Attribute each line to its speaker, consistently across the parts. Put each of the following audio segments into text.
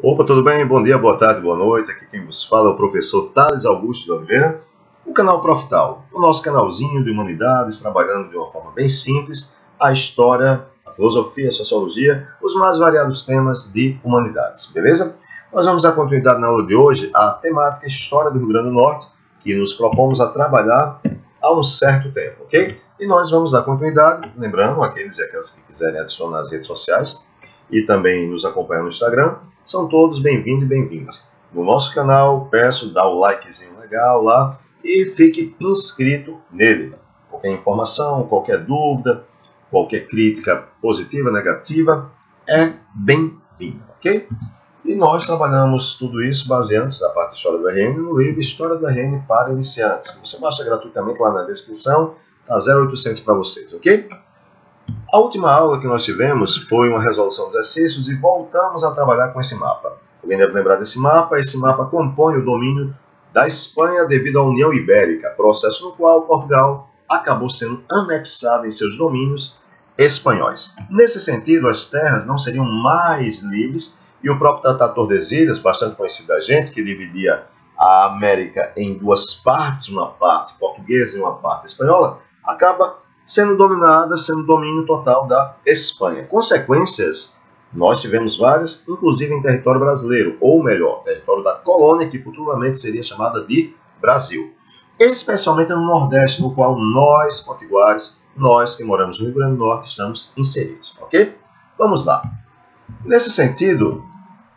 Speaker 1: Opa, tudo bem? Bom dia, boa tarde, boa noite. Aqui quem vos fala é o professor Thales Augusto de Oliveira, o canal Profital, o nosso canalzinho de humanidades, trabalhando de uma forma bem simples a história, a filosofia, a sociologia, os mais variados temas de humanidades, beleza? Nós vamos dar continuidade na aula de hoje à temática História do Rio Grande do Norte, que nos propomos a trabalhar há um certo tempo, ok? E nós vamos dar continuidade, lembrando, aqueles e aquelas que quiserem adicionar as redes sociais e também nos acompanhar no Instagram, são todos bem-vindos e bem-vindas. No nosso canal, peço, dá o likezinho legal lá e fique inscrito nele. Qualquer informação, qualquer dúvida, qualquer crítica positiva, negativa, é bem-vinda, ok? E nós trabalhamos tudo isso baseando-se na parte de História do RN no livro História do RN para Iniciantes. Você baixa gratuitamente lá na descrição, tá 0800 para vocês, ok? A última aula que nós tivemos foi uma resolução de exercícios e voltamos a trabalhar com esse mapa. Alguém deve lembrar desse mapa? Esse mapa compõe o domínio da Espanha devido à União Ibérica, processo no qual Portugal acabou sendo anexado em seus domínios espanhóis. Nesse sentido, as terras não seriam mais livres e o próprio Tratado de Tordesilhas, bastante conhecido da gente, que dividia a América em duas partes, uma parte portuguesa e uma parte espanhola, acaba sendo dominada, sendo domínio total da Espanha. Consequências, nós tivemos várias, inclusive em território brasileiro, ou melhor, território da colônia, que futuramente seria chamada de Brasil. Especialmente no Nordeste, no qual nós, potiguares, nós que moramos no Rio Grande do Norte, estamos inseridos, ok? Vamos lá. Nesse sentido,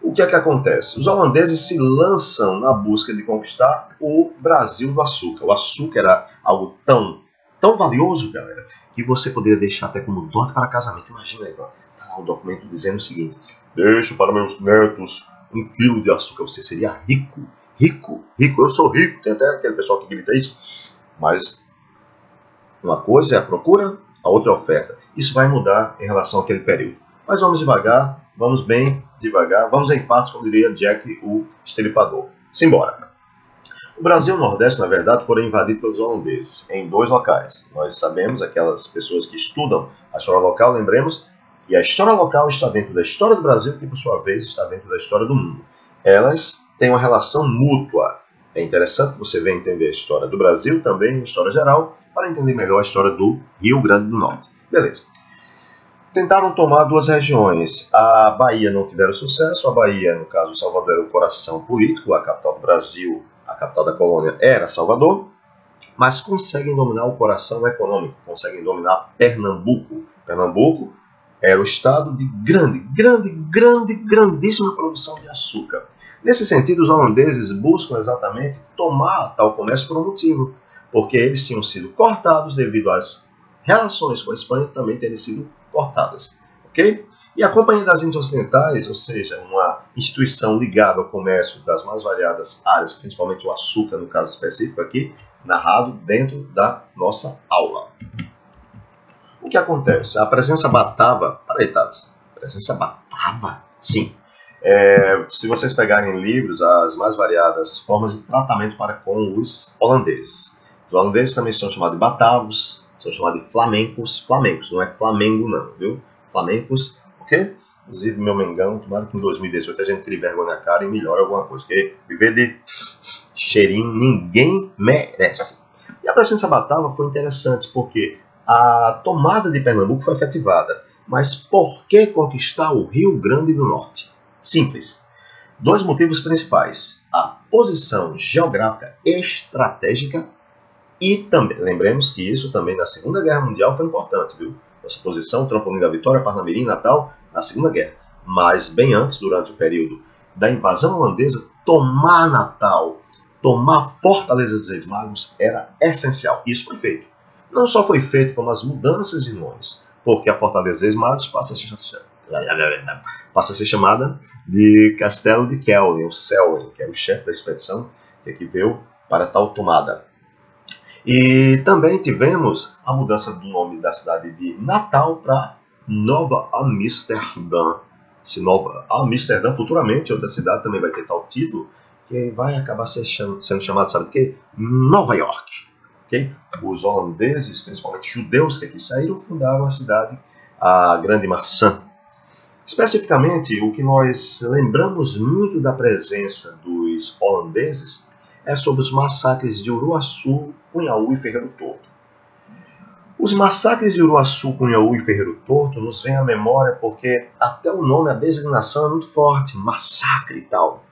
Speaker 1: o que é que acontece? Os holandeses se lançam na busca de conquistar o Brasil do açúcar. O açúcar era algo tão valioso, galera, que você poderia deixar até como dote para casamento. Imagina aí, tá lá o documento dizendo o seguinte: deixo para meus netos 1 quilo de açúcar. Você seria rico, rico, rico. Eu sou rico. Tem até aquele pessoal que grita isso. Mas uma coisa é a procura, a outra é a oferta. Isso vai mudar em relação àquele período. Mas vamos devagar, vamos bem devagar, vamos em partes, como diria Jack, o Estripador. Simbora. O Brasil e o Nordeste, na verdade, foram invadidos pelos holandeses em dois locais. Nós sabemos, aquelas pessoas que estudam a história local, lembremos que a história local está dentro da história do Brasil, que por sua vez está dentro da história do mundo. Elas têm uma relação mútua. É interessante você ver entender a história do Brasil, também a história geral, para entender melhor a história do Rio Grande do Norte. Beleza. Tentaram tomar duas regiões. A Bahia não tiveram sucesso. A Bahia, no caso, Salvador era o coração político, a capital do Brasil, a capital da colônia era Salvador, mas conseguem dominar o coração econômico, conseguem dominar Pernambuco. Pernambuco era o estado de grandíssima produção de açúcar. Nesse sentido, os holandeses buscam exatamente tomar tal comércio por um motivo, porque eles tinham sido cortados devido às relações com a Espanha também terem sido cortadas, ok? E a Companhia das Índias Ocidentais, ou seja, uma instituição ligada ao comércio das mais variadas áreas, principalmente o açúcar, no caso específico aqui, narrado dentro da nossa aula. O que acontece? A presença batava... Peraí, Thales. A presença batava? Sim. Se vocês pegarem livros, as mais variadas formas de tratamento para com os holandeses. Os holandeses também são chamados de batavos, são chamados de flamencos. Flamencos, não é Flamengo não, viu? Flamencos, ok? Inclusive, meu Mengão, tomara que em 2018 a gente crie vergonha na cara e melhore alguma coisa, porque viver de cheirinho ninguém merece. E a presença batava foi interessante, porque a tomada de Pernambuco foi efetivada. Mas por que conquistar o Rio Grande do Norte? Simples. Dois motivos principais. A posição geográfica estratégica e também, lembremos que isso também na Segunda Guerra Mundial foi importante, viu? Nossa posição, Trampolim da Vitória, Parnamirim, Natal, na Segunda Guerra. Mas bem antes, durante o período da invasão holandesa, tomar Natal, tomar Fortaleza dos Reis Magos era essencial. Isso foi feito. Não só foi feito, como as mudanças de nomes, porque a Fortaleza dos Reis Magos passa a ser chamada de Castelo de Kelvin, o Selwyn, que era o chefe da expedição que veio para tal tomada. E também tivemos a mudança do nome da cidade de Natal para Nova Amsterdã. Se Nova Amsterdã, futuramente, outra cidade também vai ter tal título, que vai acabar sendo chamada, sabe o quê? Nova York. Okay? Os holandeses, principalmente judeus que aqui saíram, fundaram a cidade, a Grande Maçã. Especificamente, o que nós lembramos muito da presença dos holandeses é sobre os massacres de Uruaçu, Cunhaú e Ferreiro Torto. Os massacres de Uruaçu, Cunhaú e Ferreiro Torto nos vêm à memória porque até o nome, a designação é muito forte, massacre e tal.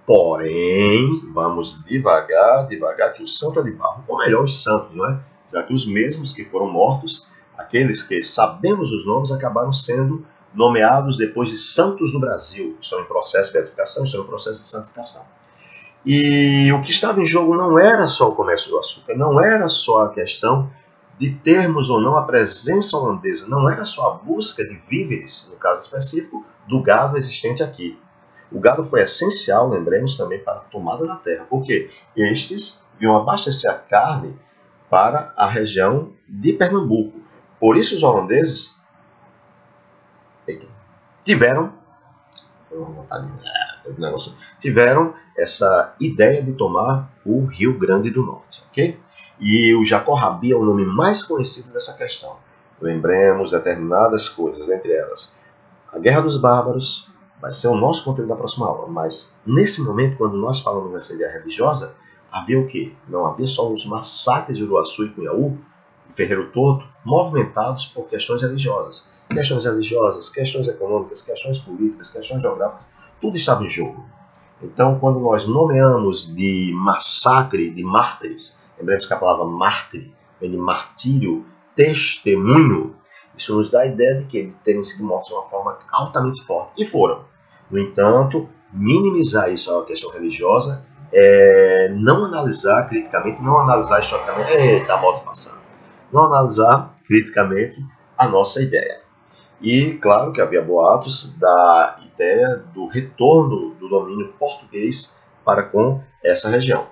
Speaker 1: Porém, vamos devagar, que o santo é de barro. Ou melhor, os santos, não é? Já que os mesmos que foram mortos, aqueles que sabemos os nomes, acabaram sendo nomeados depois de santos no Brasil. Estão em processo de beatificação, estão em processo de santificação. E o que estava em jogo não era só o comércio do açúcar, não era só a questão de termos ou não a presença holandesa, não era só a busca de víveres, no caso específico, do gado existente aqui. O gado foi essencial, lembremos também, para a tomada da terra, porque estes vinham abastecer a carne para a região de Pernambuco. Por isso os holandeses tiveram essa ideia de tomar o Rio Grande do Norte, ok? E o Jacorrabi é o nome mais conhecido dessa questão. Lembremos determinadas coisas, entre elas a Guerra dos Bárbaros, vai ser o nosso conteúdo da próxima aula, mas nesse momento, quando nós falamos nessa ideia religiosa, havia o quê? Não havia só os massacres de Uruaçu e Cunhaú e Ferreiro Torto movimentados por questões religiosas. Questões econômicas, questões políticas, questões geográficas, tudo estava em jogo. Então, quando nós nomeamos de massacre, de mártires, lembremos que a palavra mártir vem de martírio, testemunho, isso nos dá a ideia de que eles terem sido mortos de uma forma altamente forte. E foram. No entanto, minimizar isso a uma questão religiosa é não analisar criticamente, não analisar historicamente, eita, moto passando. Não analisar criticamente a nossa ideia. E claro que havia boatos da ideia do retorno do domínio português para com essa região.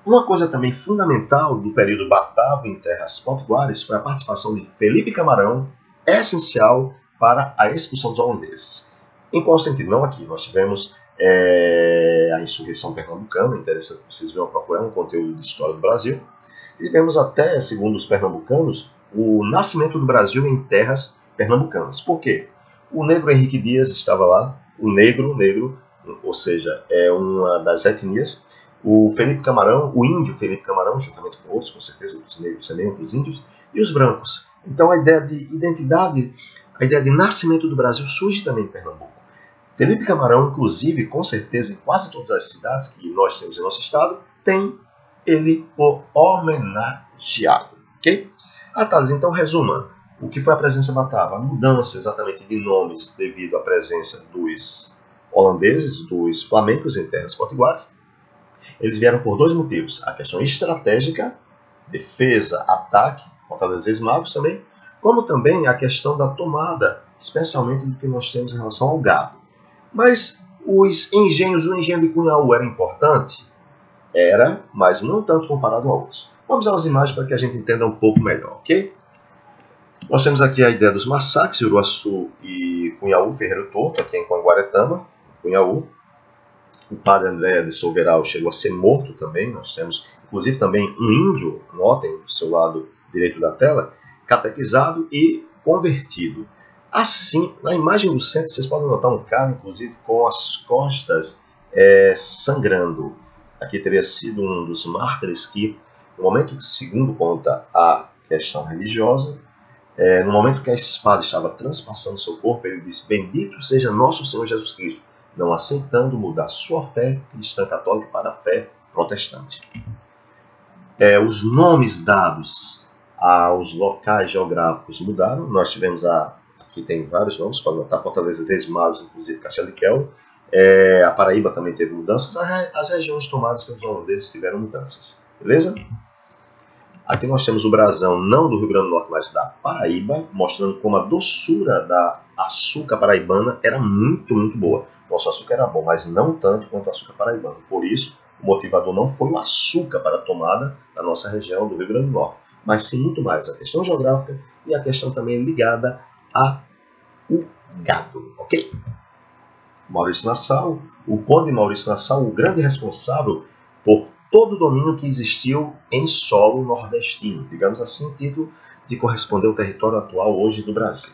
Speaker 1: Uma coisa também fundamental do período batavo em terras potiguares foi a participação de Felipe Camarão, essencial para a expulsão dos holandeses. Em qual sentido? Não aqui. Nós tivemos a insurreição pernambucana, interessante que vocês venham procurar um conteúdo de história do Brasil. Tivemos até, segundo os pernambucanos, o nascimento do Brasil em terras pernambucanas. Por quê? O negro Henrique Dias estava lá, o negro, ou seja, é uma das etnias. O Felipe Camarão, o índio Felipe Camarão, juntamente com outros, com certeza, outros negros também, outros índios, e os brancos. Então a ideia de identidade, a ideia de nascimento do Brasil surge também em Pernambuco. Felipe Camarão, inclusive, com certeza, em quase todas as cidades que nós temos em nosso estado, tem ele por homenageado. Ok? Thales, então resuma. O que foi a presença batava? A mudança exatamente de nomes devido à presença dos holandeses, dos flamencos em terras potiguares. Eles vieram por dois motivos. A questão estratégica, defesa, ataque, fortalezer magos também, como também a questão da tomada, especialmente do que nós temos em relação ao gado. Mas os engenhos, o engenho de Cunhaú era importante? Era, mas não tanto comparado a outros. Vamos às imagens para que a gente entenda um pouco melhor, ok? Nós temos aqui a ideia dos massacres, Uruaçu e Cunhaú, Ferreiro Torto, aqui em Conguaretama, Cunhaú. O padre André de Soberal chegou a ser morto também. Nós temos, inclusive, também um índio, notem do seu lado direito da tela, catequizado e convertido. Assim, na imagem do centro, vocês podem notar um cara, inclusive, com as costas sangrando. Aqui teria sido um dos mártires que, no momento que, segundo conta a questão religiosa, no momento que a espada estava transpassando seu corpo, ele disse: bendito seja nosso Senhor Jesus Cristo, não aceitando mudar sua fé cristã católica para a fé protestante. Os nomes dados aos locais geográficos mudaram. Nós tivemos aqui tem vários nomes, pode notar, Fortaleza dos Magos, inclusive Castelo de Quel. A Paraíba também teve mudanças. As regiões tomadas pelos holandeses tiveram mudanças. Beleza? Aqui nós temos o brasão, não do Rio Grande do Norte, mas da Paraíba, mostrando como a doçura da açúcar paraibana era muito, muito boa. Nosso açúcar era bom, mas não tanto quanto o açúcar paraibano. Por isso, o motivador não foi o açúcar para a tomada da nossa região do Rio Grande do Norte, mas sim muito mais a questão geográfica e a questão também ligada ao gado. Ok? Maurício Nassau, o conde Maurício Nassau, o grande responsável por todo o domínio que existiu em solo nordestino, digamos assim, título de corresponder ao território atual hoje do Brasil.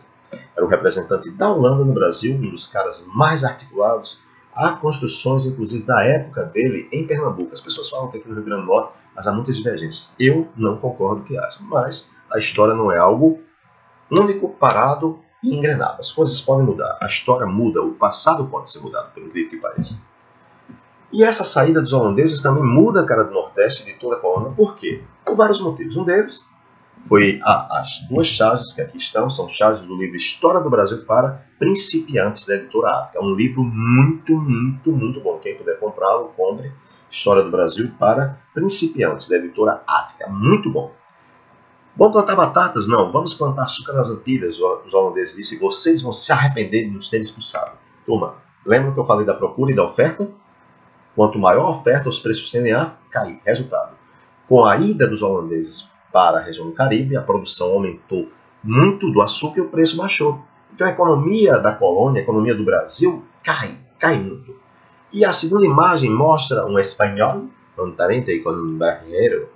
Speaker 1: Era o representante da Holanda no Brasil, um dos caras mais articulados. Há construções, inclusive, da época dele em Pernambuco. As pessoas falam que aqui no Rio Grande do Norte, mas há muitas divergências. Eu não concordo que haja, mas a história não é algo único, parado e engrenado. As coisas podem mudar, a história muda, o passado pode ser mudado, por incrível que pareça. E essa saída dos holandeses também muda a cara do Nordeste de toda a colônia. Por quê? Por vários motivos. Um deles foi as duas charges que aqui estão, são charges do livro História do Brasil para Principiantes, da editora Ática. É um livro muito, muito, muito bom. Quem puder comprá-lo, compre. História do Brasil para Principiantes, da editora Ática. Muito bom. Vamos plantar batatas? Não. Vamos plantar açúcar nas Antilhas, os holandeses disseram. Vocês vão se arrepender de nos terem expulsado. Turma, lembra que eu falei da procura e da oferta? Quanto maior a oferta, os preços tendem a cair. Resultado, com a ida dos holandeses para a região do Caribe, a produção aumentou muito do açúcar e o preço baixou. Então a economia da colônia, a economia do Brasil, cai muito. E a segunda imagem mostra um espanhol, um talento com um brasileiro.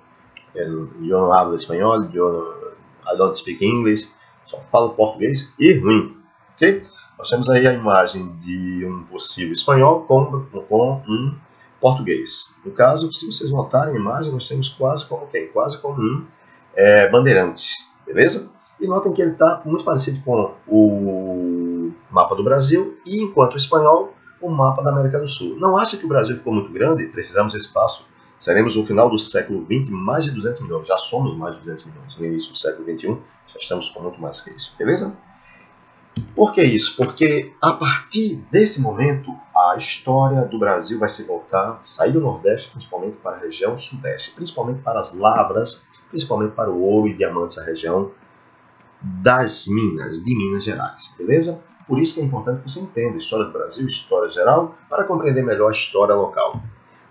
Speaker 1: Eu não falo espanhol, I don't speak English, só falo português e ruim. Okay? Nós temos aí a imagem de um possível espanhol com um português. No caso, se vocês notarem a imagem, nós temos quase como quem? Quase como um bandeirante, beleza? E notem que ele está muito parecido com o mapa do Brasil e, enquanto o espanhol, o mapa da América do Sul. Não acha que o Brasil ficou muito grande? Precisamos de espaço. Seremos no final do século XX mais de 200 milhões. Já somos mais de 200 milhões. No início do século XXI, já estamos com muito mais que isso, beleza? Por que isso? Porque a partir desse momento, a história do Brasil vai se voltar, sair do Nordeste, principalmente para a região Sudeste, principalmente para as lavras, principalmente para o ouro e diamantes, a região das Minas, de Minas Gerais, beleza? Por isso que é importante que você entenda a história do Brasil, história geral, para compreender melhor a história local.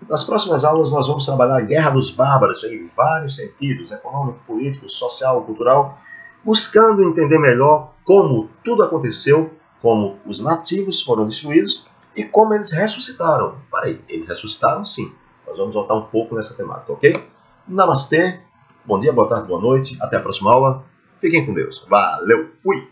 Speaker 1: Nas próximas aulas nós vamos trabalhar a Guerra dos Bárbaros em vários sentidos, econômico, político, social, cultural, buscando entender melhor como tudo aconteceu, como os nativos foram destruídos e como eles ressuscitaram. Peraí, eles ressuscitaram? Sim. Nós vamos voltar um pouco nessa temática, ok? Namastê, bom dia, boa tarde, boa noite, até a próxima aula. Fiquem com Deus. Valeu, fui!